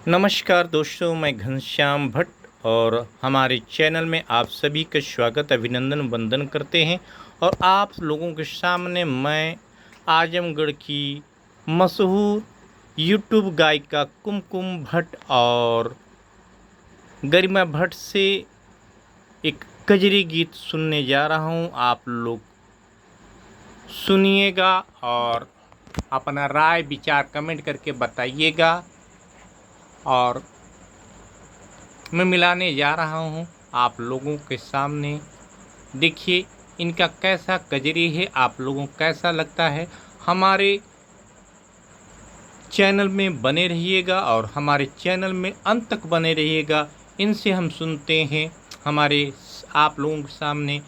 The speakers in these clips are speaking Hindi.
नमस्कार दोस्तों, मैं घनश्याम भट्ट और हमारे चैनल में आप सभी का स्वागत अभिनंदन वंदन करते हैं। और आप लोगों के सामने मैं आजमगढ़ की मशहूर यूट्यूब गायिका कुमकुम भट्ट और गरिमा भट्ट से एक कजरी गीत सुनने जा रहा हूं। आप लोग सुनिएगा और अपना राय विचार कमेंट करके बताइएगा। और मैं मिलाने जा रहा हूँ आप लोगों के सामने। देखिए इनका कैसा कजरी है, आप लोगों को कैसा लगता है। हमारे चैनल में बने रहिएगा और हमारे चैनल में अंत तक बने रहिएगा। इनसे हम सुनते हैं हमारे आप लोगों के सामने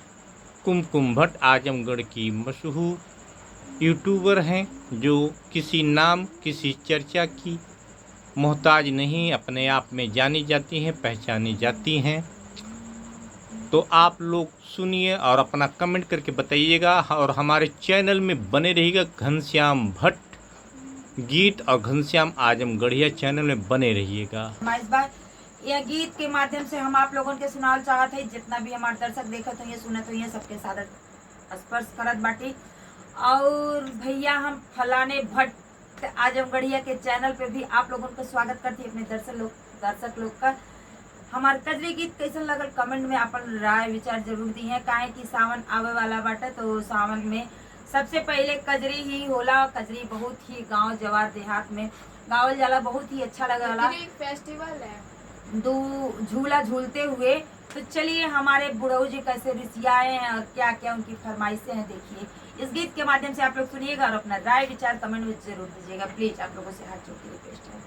कुमकुम भट्ट आजमगढ़ की मशहूर यूट्यूबर हैं, जो किसी नाम किसी चर्चा की मोहताज नहीं, अपने आप में जानी जाती हैं, पहचानी जाती हैं। तो आप लोग सुनिए और अपना कमेंट करके बताइएगा और हमारे चैनल में बने रहिएगा। घनश्याम भट्ट गीत और घनश्याम आजमगढ़िया चैनल में बने रहिएगा। इस बार यह गीत के माध्यम से हम आप लोगों के सुनाल चाहत है। जितना भी हमारे दर्शक देखत हुए सुनत हुए सबके साथ स्पर्श करत बाटी। और भैया हम फलाने भट्ट आजमगढ़िया के चैनल पे भी आप लोगों का स्वागत करती है। अपने दर्शक लोग का हमारे कजरी गीत कैसे लगल कमेंट में अपन राय विचार जरूर दी है। काहे कि सावन आवे वाला बाटे, तो सावन में सबसे पहले कजरी ही होला। कजरी बहुत ही गांव जवार देहात में गावल जाला, बहुत ही अच्छा लगला। फेस्टिवल है दो झूला झूलते हुए। तो चलिए हमारे बुढ़ऊ जी कैसे रिसियाए हैं और क्या क्या उनकी फरमाइशें हैं, देखिए इस गीत के माध्यम से आप लोग सुनिएगा और अपना राय विचार कमेंट में जरूर दीजिएगा। प्लीज आप लोगों से हाथ जोड़ के रिक्वेस्ट है।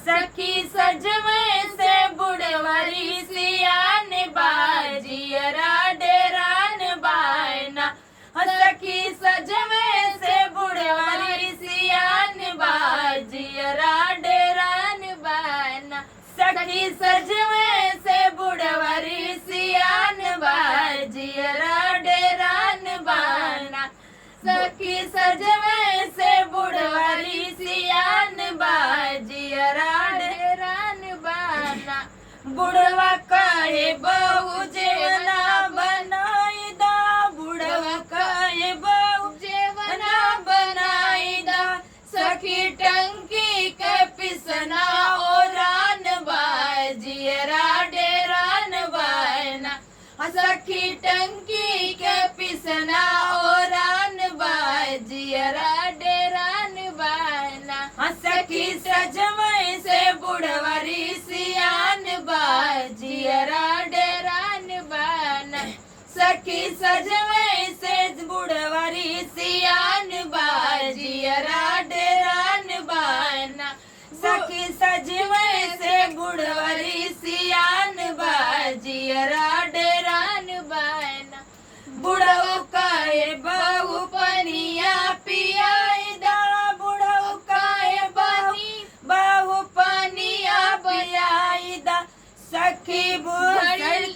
सखी सजवे से बुढ़वरी सियान बाजियरा डेरान बायना। सखी सजवे से बुढ़वरी सियान बाजियरा डेरान बायना। सखी सजवे से बुढ़वरी सियान बाजियरा डेरान बायना। सखी सजवे से बुढ़वरी सियान बाजियरा डेरान बाना। बुढ़वा कहे बहु जेवना बनाई दा। बुढ़वा कहे बहु जेवना बनाई दा। सखी टंकी के पिसना ओरान बाजियरा डेरान बाना। सखी टंकी के पिसना ओरान बाजियरा डेरान बाना। सखी सजवई से बुढ़वरी सियान बाजियरा डेरान बाना। सखी सजवई से बुढ़वरी सियान बाजियरा डेरान बाना। सखी सजवई से बुढ़वरी सियान बाजियरा डेरान बाना। बुढ़ऊ कहे बहु पनिया पियाई दा। बुढ़ऊ कहे बहु पनिया पियाई दा। सखी बुढ़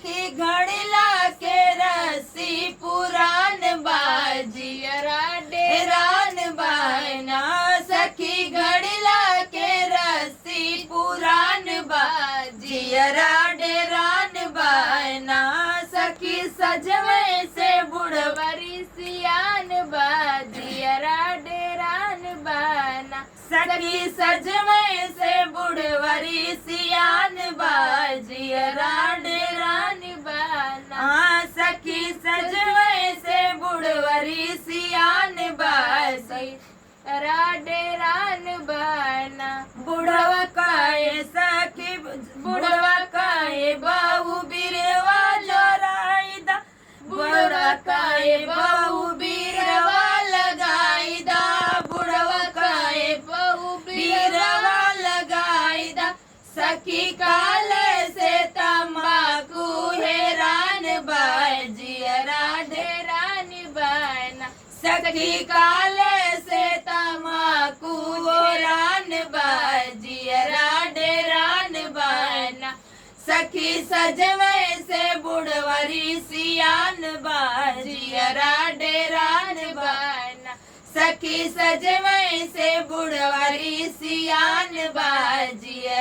की घड़िला के रस्सी पुरान बाजियरा डेरान बायना। सखी घड़िला के रस्सी पुरान बाजियरा डेरान बायना। सखी सजवे से बुढ़वरी सियान बाजियरा डेरान बाना। सखी सजवे से बुढ़वरी सियान बाजियरा डेरान बाना। सखी सजवे से बुढ़वरी सियान बाजियरा डेरान बाना। बुढ़वा कहे सखी बुढ़वा कहे बहु बिरवा जोराई दा। बुढ़वा कहे बहु बिरवा लगाई दा। बुढ़वा कहे बहु बिरवा लगाई दा। सखी काले से तम्बाकू हेरान बाजियरा डेरान बाना। सखी काले से तम्बाकू हेरान बाजियरा डेरान बाना। सखी सजवे से बुढ़वरी सियान बाजियरा डेरान बाना। सखी सजवे से बुढ़वरी सियान बाजियरा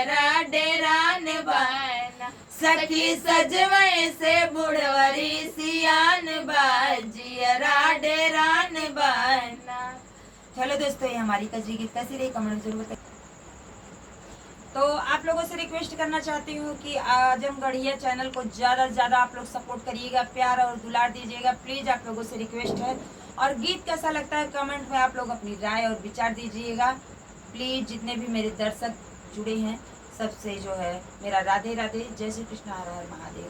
सखी सजवै से बुढ़वरी सियान बाजियरा डेरान बना। चलो दोस्तों, ये हमारी कजरी गीत कैसी रही कमेंट जरूर बताइए। तो आप लोगों से रिक्वेस्ट करना चाहती हूँ कि आजमगढ़िया चैनल को ज़्यादा से ज़्यादा आप लोग सपोर्ट करिएगा, प्यार और दुलार दीजिएगा, प्लीज़ आप लोगों से रिक्वेस्ट है। और गीत कैसा लगता है कमेंट में आप लोग अपनी राय और विचार दीजिएगा प्लीज़। जितने भी मेरे दर्शक जुड़े हैं सबसे जो है मेरा राधे राधे, जय श्री कृष्ण, हर हर महादेव।